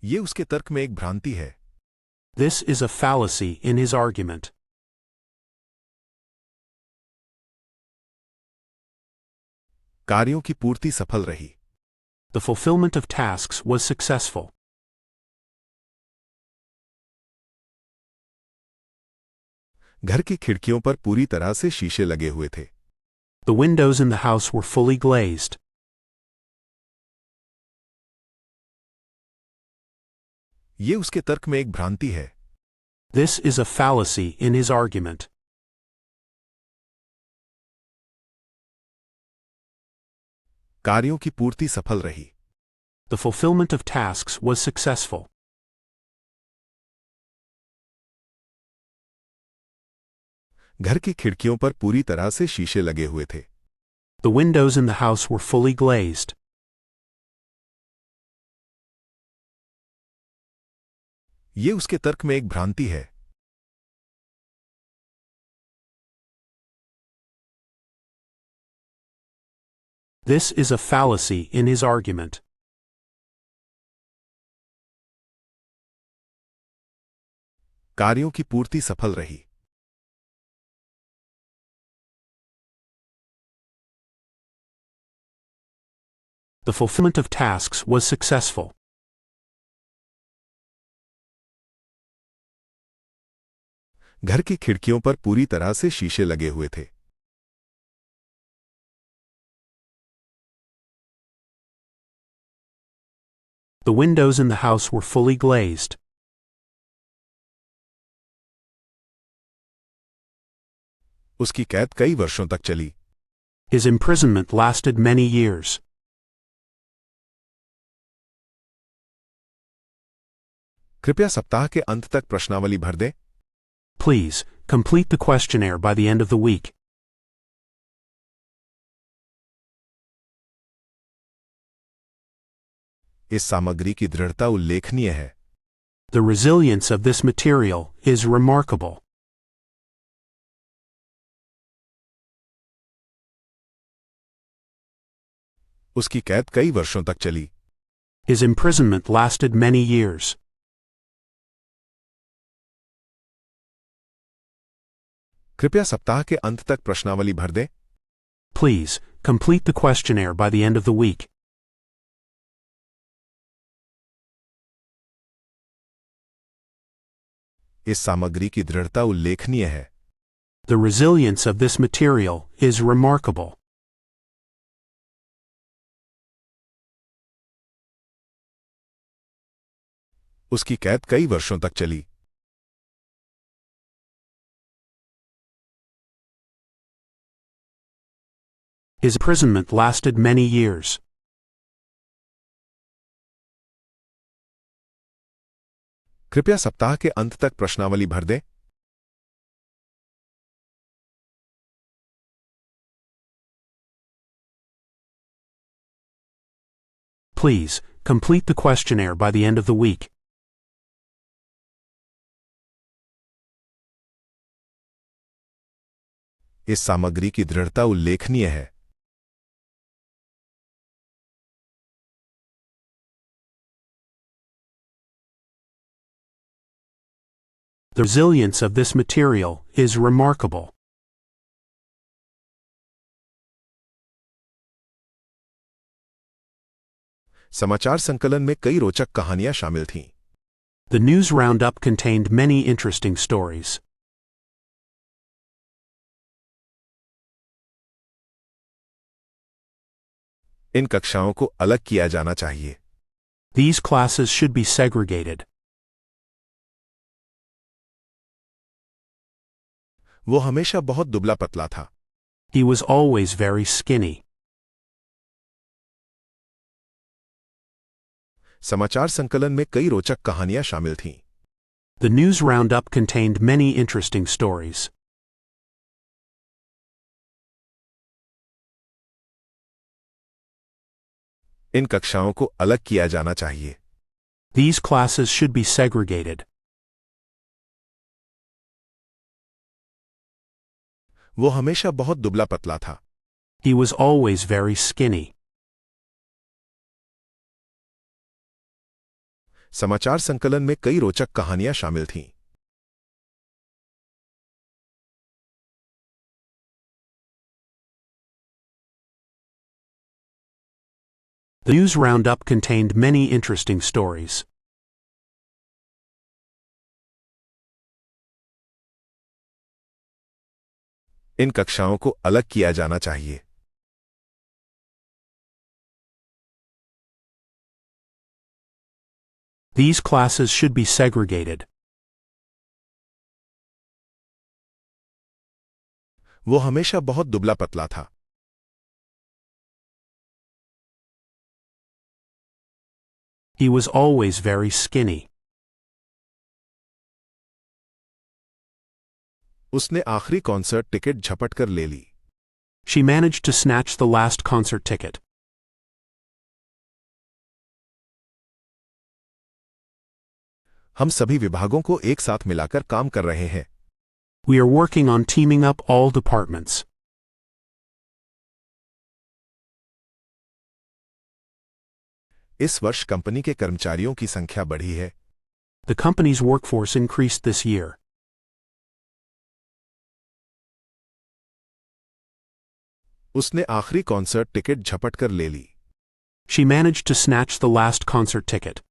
ये उसके तर्क में एक भ्रांति है। This is a fallacy in his argument. कार्यों की पूर्ति सफल रही। The fulfillment of tasks was successful. घर की खिड़कियों पर पूरी तरह से शीशे लगे हुए थे। The windows in the house were fully glazed. ये उसके तर्क में एक भ्रांति है। This is a fallacy in his argument. कार्यों की पूर्ति सफल रही। The fulfillment of tasks was successful. घर की खिड़कियों पर पूरी तरह से शीशे लगे हुए थे। The windows in the house were fully glazed. ये उसके तर्क में एक भ्रांति है। This is a fallacy in his argument. कार्यों की पूर्ति सफल रही। The fulfillment of tasks was successful. घर की खिड़कियों पर पूरी तरह से शीशे लगे हुए थे। The windows in the house were fully glazed. उसकी कैद कई वर्षों तक चली। His imprisonment lasted many years. कृपया सप्ताह के अंत तक प्रश्नावली भर दें। Please, complete the questionnaire by the end of the week. इस सामग्री की दृढ़ता उल्लेखनीय है। The resilience of this material is remarkable. उसकी कैद कई वर्षों तक चली। His imprisonment lasted many years. कृपया सप्ताह के अंत तक प्रश्नावली भर दें। Please, complete the questionnaire by the end of the week. इस सामग्री की दृढ़ता उल्लेखनीय है। The resilience of this material is remarkable. उसकी कैद कई वर्षों तक चली। His imprisonment lasted many years. कृपया सप्ताह के अंत तक प्रश्नावली भर दें। Please, complete the questionnaire by the end of the week. इस सामग्री की दृढ़ता उल्लेखनीय है। The resilience of this material is remarkable. समाचार संकलन में कई रोचक कहानियां शामिल थीं। The news roundup contained many interesting stories. इन कक्षाओं को अलग किया जाना चाहिए। These classes should be segregated. वो हमेशा बहुत दुबला पतला था। He was always very skinny. समाचार संकलन में कई रोचक कहानियां शामिल थीं। The news roundup contained many interesting stories. इन कक्षाओं को अलग किया जाना चाहिए। These classes should be segregated. वो हमेशा बहुत दुबला पतला था। He was always very skinny. समाचार संकलन में कई रोचक कहानियां शामिल थीं। The news roundup contained many interesting stories. इन कक्षाओं को अलग किया जाना चाहिए। These classes should be segregated. वो हमेशा बहुत दुबला पतला था। He was always very skinny. उसने आखिरी कॉन्सर्ट टिकट झपट कर ले ली। She managed to snatch the last concert ticket. हम सभी विभागों को एक साथ मिलाकर काम कर रहे हैं। We are working on teaming up all departments. इस वर्ष कंपनी के कर्मचारियों की संख्या बढ़ी है। The company's workforce increased this year. उसने आखिरी कॉन्सर्ट टिकट झपट कर ले ली। She managed to snatch the last concert ticket.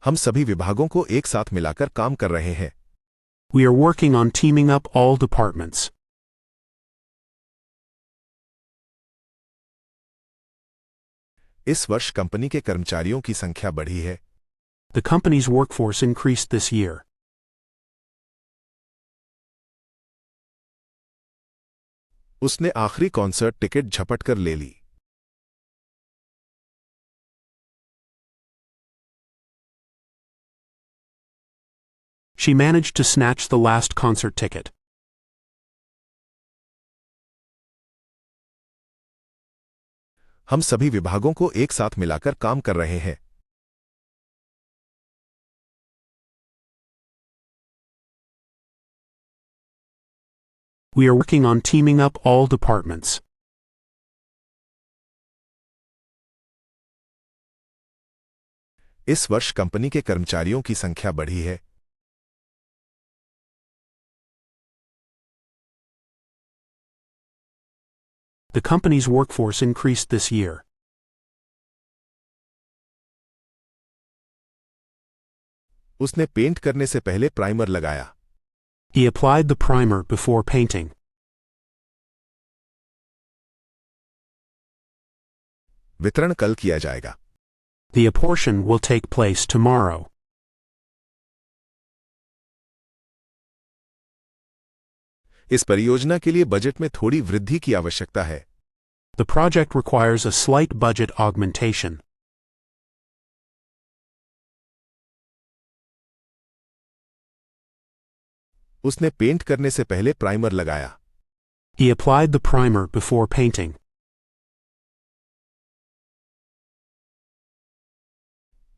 हम सभी विभागों को एक साथ मिलाकर काम कर रहे हैं। We are working on teaming up all departments. इस वर्ष कंपनी के कर्मचारियों की संख्या बढ़ी है। The company's workforce increased this year. उसने आखिरी कॉन्सर्ट टिकट झपट कर ले ली। She managed to snatch the last concert ticket. हम सभी विभागों को एक साथ मिलाकर काम कर रहे हैं। We are working on teaming up all departments. इस वर्ष कंपनी के कर्मचारियों की संख्या बढ़ी है। The company's workforce increased this year. उसने पेंट करने से पहले प्राइमर लगाया। He applied the primer before painting. वितरण कल किया जाएगा। The apportion will take place tomorrow. इस परियोजना के लिए बजट में थोड़ी वृद्धि की आवश्यकता है। The project requires a slight budget augmentation. उसने पेंट करने से पहले प्राइमर लगाया। He applied the primer before painting.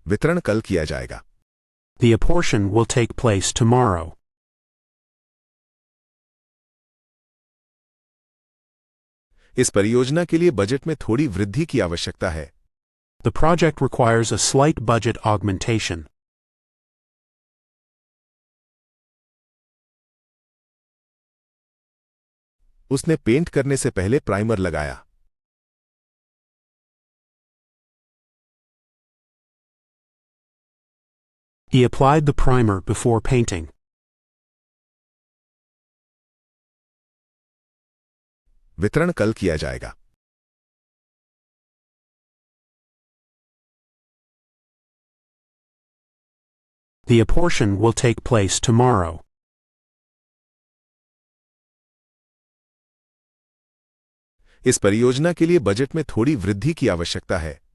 वितरण कल किया जाएगा। The apportion will take place tomorrow. इस परियोजना के लिए बजट में थोड़ी वृद्धि की आवश्यकता है। The project requires a slight budget augmentation. उसने पेंट करने से पहले प्राइमर लगाया। He applied the primer before painting. वितरण कल किया जाएगा। The apportion will take place tomorrow. इस परियोजना के लिए बजट में थोड़ी वृद्धि की आवश्यकता है।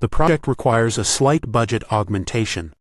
The project requires a slight budget augmentation.